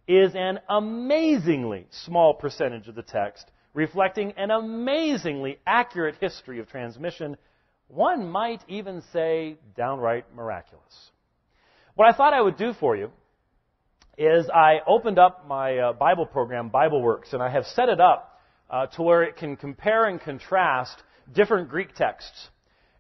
is an amazingly small percentage of the text, reflecting an amazingly accurate history of transmission. One might even say downright miraculous. What I thought I would do for you is I opened up my Bible program, BibleWorks, and I have set it up to where it can compare and contrast different Greek texts.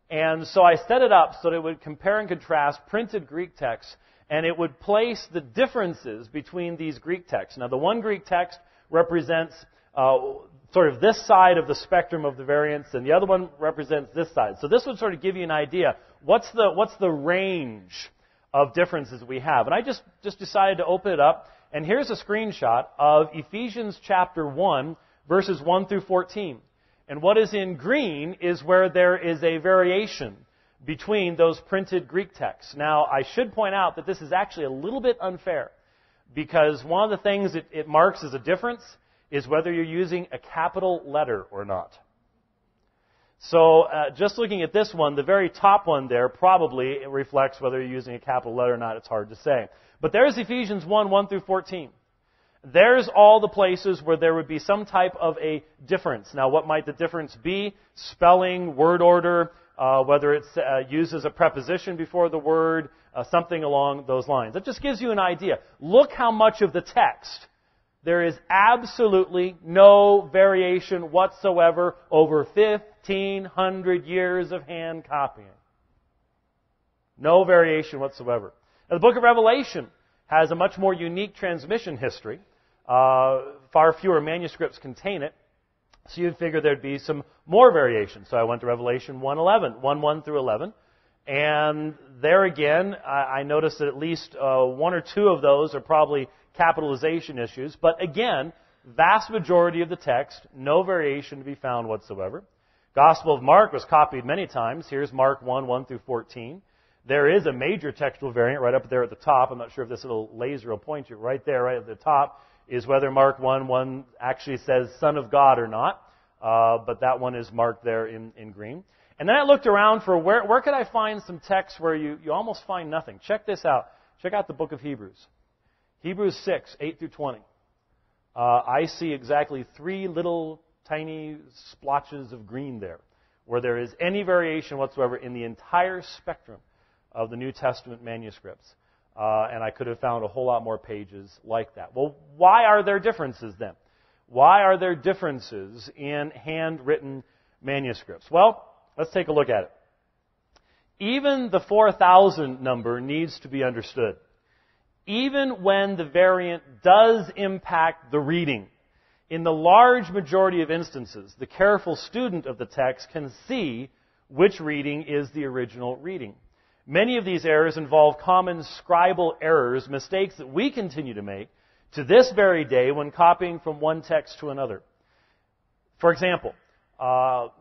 And so I set it up so that it would compare and contrast printed Greek texts, and it would place the differences between these Greek texts. Now, the one Greek text represents sort of this side of the spectrum of the variance, and the other one represents this side. So this would sort of give you an idea. What's the range of differences we have? And I just decided to open it up, and here's a screenshot of Ephesians chapter 1, verses 1 through 14. And what is in green is where there is a variation between those printed Greek texts. Now, I should point out that this is actually a little bit unfair, because one of the things it marks as a difference is whether you're using a capital letter or not. So, just looking at this one, the very top one there probably reflects whether you're using a capital letter or not. It's hard to say. But there's Ephesians 1, 1 through 14. There's all the places where there would be some type of a difference. Now, what might the difference be? Spelling, word order, whether it's used as a preposition before the word, something along those lines. That just gives you an idea. Look how much of the text there is absolutely no variation whatsoever over 1,500 years of hand copying. No variation whatsoever. Now, the book of Revelation has a much more unique transmission history. Far fewer manuscripts contain it. So you'd figure there'd be some more variation. So I went to Revelation 1:11, 1:1 through 11. And there again, I noticed that at least one or two of those are probably capitalization issues. But again, vast majority of the text, no variation to be found whatsoever. Gospel of Mark was copied many times. Here's Mark 1, 1 through 14. There is a major textual variant right up there at the top. I'm not sure if this little laser will point you right there, right at the top, is whether Mark 1, 1 actually says Son of God or not. But that one is marked there in green. And then I looked around for where could I find some text where you almost find nothing. Check this out. Check out the book of Hebrews. Hebrews 6, 8 through 20. I see exactly 3 little tiny splotches of green there, where there is any variation whatsoever in the entire spectrum of the New Testament manuscripts. And I could have found a whole lot more pages like that. Well, why are there differences then? Why are there differences in handwritten manuscripts? Well, let's take a look at it. Even the 4,000 number needs to be understood. Even when the variant does impact the reading, in the large majority of instances, the careful student of the text can see which reading is the original reading. Many of these errors involve common scribal errors, mistakes that we continue to make to this very day when copying from one text to another. For example, how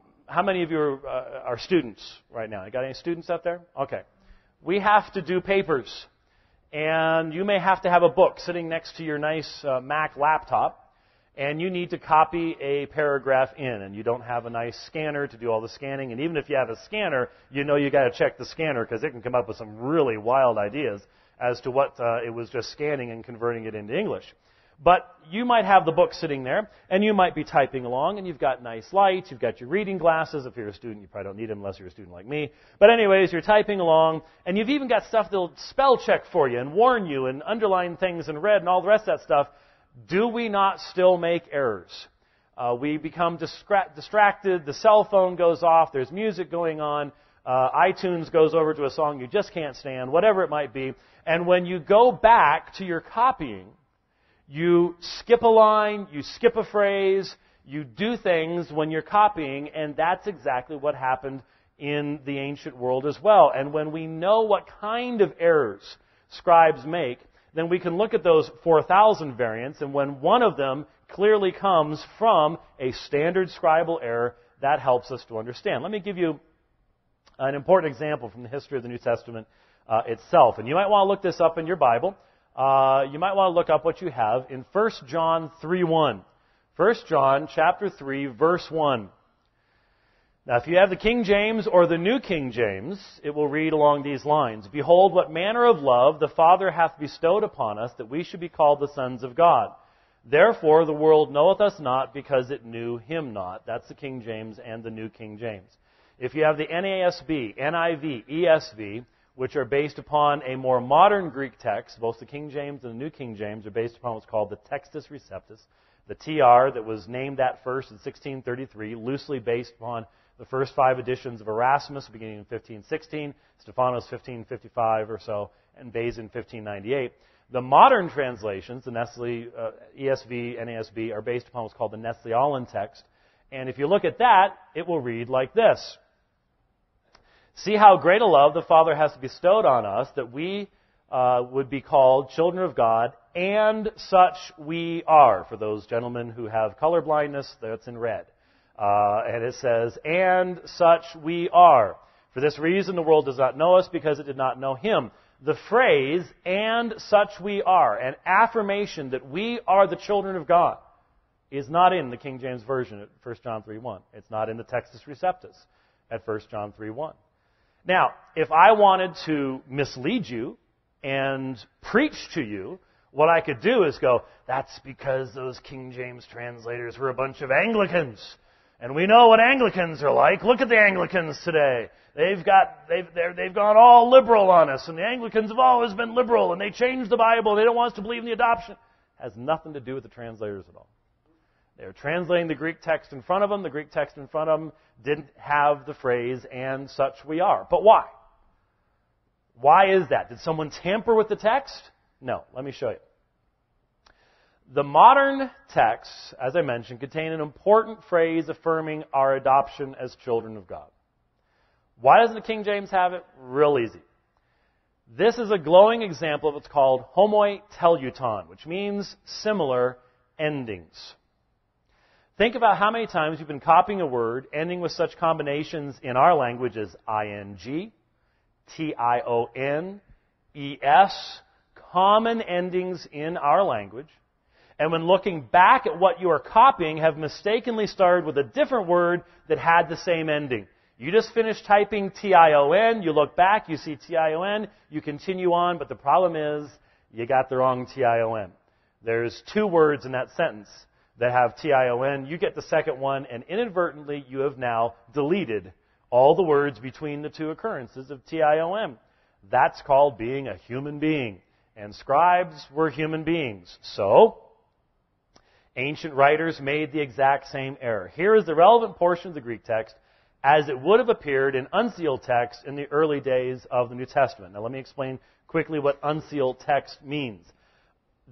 many of you are students right now? You got any students out there? Okay. We have to do papers. And you may have to have a book sitting next to your nice Mac laptop, and you need to copy a paragraph in, and you don't have a nice scanner to do all the scanning. And even if you have a scanner, you know you got to check the scanner because it can come up with some really wild ideas as to what it was just scanning and converting it into English. But you might have the book sitting there, and you might be typing along, and you've got nice lights, you've got your reading glasses. If you're a student, you probably don't need them unless you're a student like me. But anyways, you're typing along, and you've even got stuff that'll spell check for you and warn you and underline things in red and all the rest of that stuff. Do we not still make errors? We become distracted, the cell phone goes off, there's music going on, iTunes goes over to a song you just can't stand, whatever it might be. And when you go back to your copying, you skip a line, you skip a phrase, you do things when you're copying, and that's exactly what happened in the ancient world as well. And when we know what kind of errors scribes make, then we can look at those 4,000 variants, and when one of them clearly comes from a standard scribal error, that helps us to understand. Let me give you an important example from the history of the New Testament itself. And you might want to look this up in your Bible. You might want to look up what you have in 1 John 3:1. 1 John chapter 3, verse 1. Now, if you have the King James or the New King James, it will read along these lines. Behold, what manner of love the Father hath bestowed upon us, that we should be called the sons of God. Therefore the world knoweth us not, because it knew him not. That's the King James and the New King James. If you have the NASB, NIV, ESV, which are based upon a more modern Greek text, both the King James and the New King James are based upon what's called the Textus Receptus, the TR that was named that first in 1633, loosely based upon the first 5 editions of Erasmus, beginning in 1516, Stephanos 1555 or so, and Beza in 1598. The modern translations, the Nestle, ESV, NASB, are based upon what's called the Nestle-Aland text. And if you look at that, it will read like this. See how great a love the Father has bestowed on us, that we would be called children of God, and such we are. For those gentlemen who have color blindness, that's in red. And it says, and such we are. For this reason the world does not know us, because it did not know him. The phrase, and such we are, an affirmation that we are the children of God, is not in the King James Version at 1 John 3:1. It's not in the Textus Receptus at 1 John 3:1. Now, if I wanted to mislead you and preach to you, what I could do is go, that's because those King James translators were a bunch of Anglicans. And we know what Anglicans are like. Look at the Anglicans today. They've gone all liberal on us, and the Anglicans have always been liberal, and they changed the Bible. They don't want us to believe in the adoption. It has nothing to do with the translators at all. They're translating the Greek text in front of them. The Greek text in front of them didn't have the phrase, and such we are. But why? Why is that? Did someone tamper with the text? No. Let me show you. The modern texts, as I mentioned, contain an important phrase affirming our adoption as children of God. Why doesn't the King James have it? Real easy. This is a glowing example of what's called homoi teleuton, which means similar endings. Think about how many times you've been copying a word ending with such combinations in our language as ing, tion, es, common endings in our language. And when looking back at what you are copying, have mistakenly started with a different word that had the same ending. You just finished typing tion, you look back, you see tion, you continue on, but the problem is you got the wrong tion. There's 2 words in that sentence that have tion. You get the second one, and inadvertently you have now deleted all the words between the 2 occurrences of tion. That's called being a human being. And scribes were human beings. So, ancient writers made the exact same error. Here is the relevant portion of the Greek text as it would have appeared in unsealed text in the early days of the New Testament. Now let me explain quickly what unsealed text means.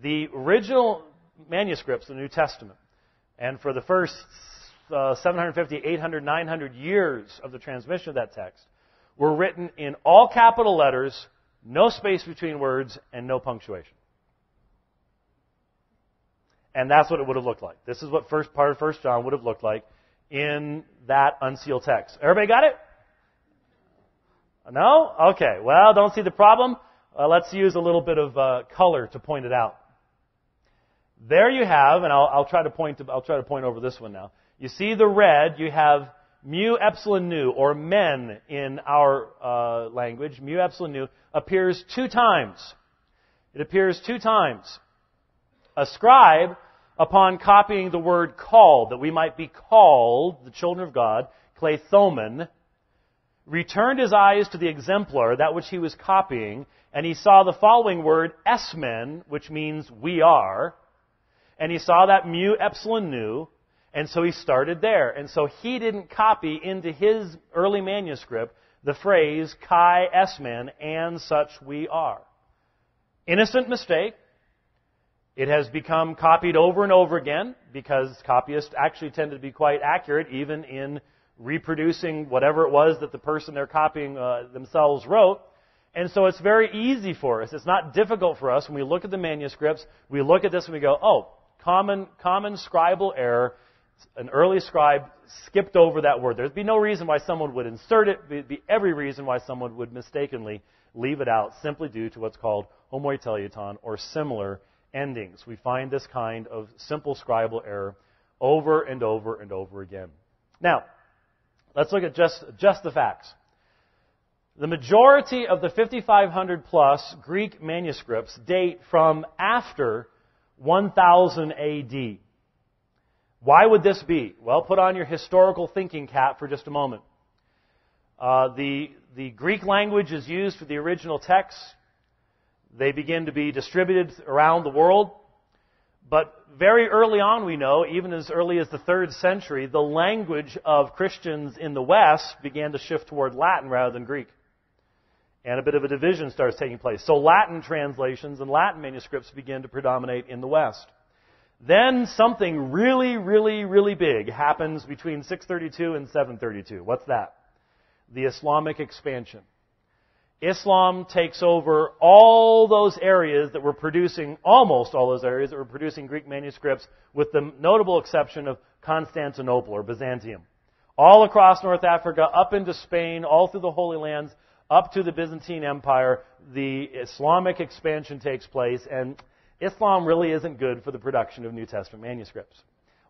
The original manuscripts of the New Testament, and for the first 750, 800, 900 years of the transmission of that text, were written in all capital letters, no space between words, and no punctuation. And that's what it would have looked like. This is what first part of 1 John would have looked like in that unsealed text. Everybody got it? No? Okay. Well, don't see the problem. Let's use a little bit of color to point it out. There you have, and I'll try to point over this one now. You see the red. You have mu epsilon nu, or men in our language. Mu epsilon nu appears 2 times. It appears 2 times. A scribe, upon copying the word called, that we might be called the children of God, kleithomen, returned his eyes to the exemplar, that which he was copying, and he saw the following word, esmen, which means we are, and he saw that mu epsilon nu, and so he started there. And so he didn't copy into his early manuscript the phrase kai esmen, and such we are. Innocent mistake. It has become copied over and over again because copyists actually tend to be quite accurate even in reproducing whatever it was that the person they're copying themselves wrote. And so it's very easy for us. It's not difficult for us when we look at the manuscripts. We look at this and we go, oh, common scribal error. An early scribe skipped over that word. There'd be no reason why someone would insert it. There'd be every reason why someone would mistakenly leave it out simply due to what's called homoi teleuton, or similar endings. We find this kind of simple scribal error over and over and over again. Now, Let's look at just the facts. The majority of the 5,500 plus Greek manuscripts date from after 1000 AD. Why would this be? Well, put on your historical thinking cap for just a moment. The Greek language is used for the original texts. They begin to be distributed around the world. But very early on, we know, even as early as the 3rd century, the language of Christians in the West began to shift toward Latin rather than Greek. And a bit of a division starts taking place. So Latin translations and Latin manuscripts begin to predominate in the West. Then something really, really, really big happens between 632 and 732. What's that? The Islamic expansion. Islam takes over all those areas that were producing, almost all those areas that were producing Greek manuscripts, with the notable exception of Constantinople or Byzantium. All across North Africa, up into Spain, all through the Holy Lands, up to the Byzantine Empire, the Islamic expansion takes place, and Islam really isn't good for the production of New Testament manuscripts,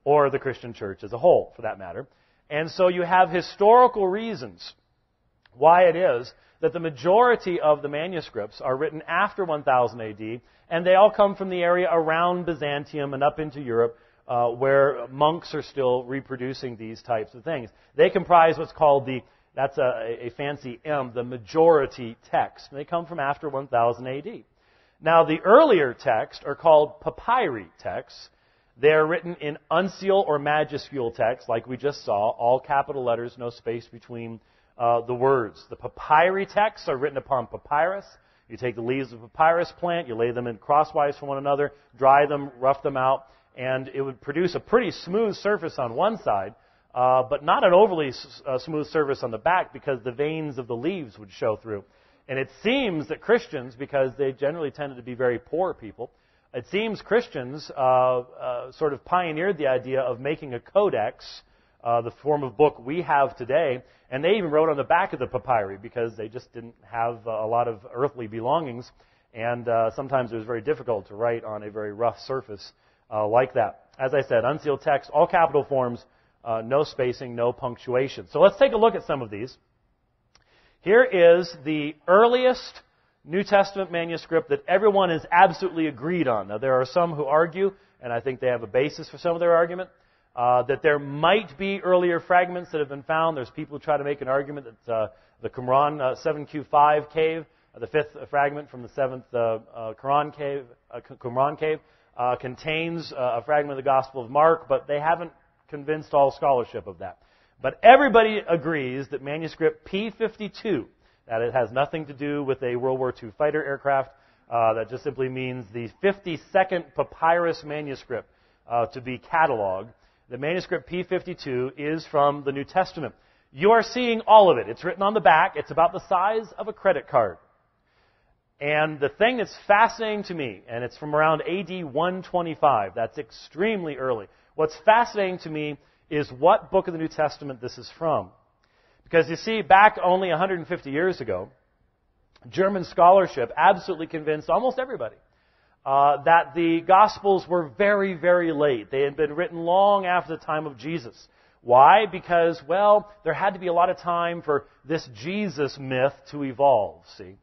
or the Christian church as a whole, for that matter. And so you have historical reasons why it is that the majority of the manuscripts are written after 1000 AD, and they all come from the area around Byzantium and up into Europe, where monks are still reproducing these types of things. They comprise what's called that's a fancy M, the majority text. And they come from after 1000 AD. Now, the earlier texts are called papyri texts. They are written in uncial or majuscule text, like we just saw, all capital letters, no space between the words. The papyri texts are written upon papyrus. You take the leaves of a papyrus plant, you lay them in crosswise from one another, dry them, rough them out, and it would produce a pretty smooth surface on one side, but not an overly smooth surface on the back because the veins of the leaves would show through. And it seems that Christians, because they generally tended to be very poor people, it seems Christians sort of pioneered the idea of making a codex, the form of book we have today, and they even wrote on the back of the papyri because they just didn't have a lot of earthly belongings, and sometimes it was very difficult to write on a very rough surface like that. As I said, unsealed text, all capital forms, no spacing, no punctuation. So let's take a look at some of these. Here is the earliest New Testament manuscript that everyone is absolutely agreed on. Now, there are some who argue, and I think they have a basis for some of their argument, that there might be earlier fragments that have been found. There's people who try to make an argument that the Qumran 7Q5 cave, the fifth fragment from the seventh Qumran cave, contains a fragment of the Gospel of Mark, but they haven't convinced all scholarship of that. But everybody agrees that manuscript P52, that it has nothing to do with a World War II fighter aircraft, that just simply means the 52nd papyrus manuscript to be cataloged. The manuscript P52 is from the New Testament. You are seeing all of it. It's written on the back. It's about the size of a credit card. And the thing that's fascinating to me, and it's from around AD 125, that's extremely early. What's fascinating to me is what book of the New Testament this is from. Because you see, back only 150 years ago, German scholarship absolutely convinced almost everybody that the Gospels were very, very late. They had been written long after the time of Jesus. Why? Because, well, there had to be a lot of time for this Jesus myth to evolve, see?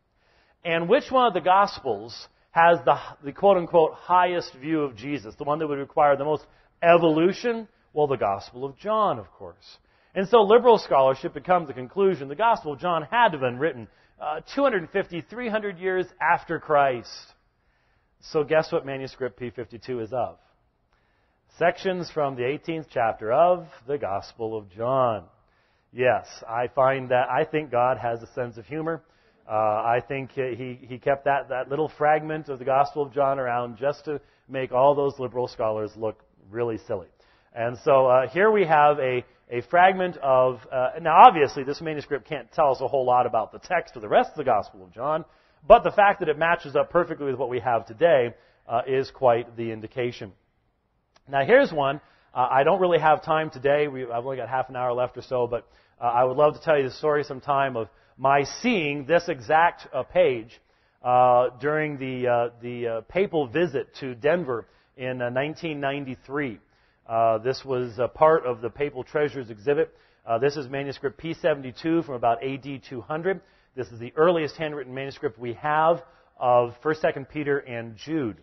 And which one of the Gospels has the quote-unquote highest view of Jesus, the one that would require the most evolution? Well, the Gospel of John, of course. And so liberal scholarship had come to the conclusion the Gospel of John had to have been written 250, 300 years after Christ. So guess what manuscript P52 is of? Sections from the 18th chapter of the Gospel of John. Yes, I think God has a sense of humor. I think he kept that little fragment of the Gospel of John around just to make all those liberal scholars look really silly. And so here we have a fragment of... now, obviously, this manuscript can't tell us a whole lot about the text of the rest of the Gospel of John, but the fact that it matches up perfectly with what we have today is quite the indication. Now, here's one. I don't really have time today. I've only got half an hour left or so, but I would love to tell you the story sometime of my seeing this exact page during the papal visit to Denver in 1993. This was part of the Papal Treasures exhibit. This is manuscript P72 from about AD 200. This is the earliest handwritten manuscript we have of 1st, 2nd Peter, and Jude.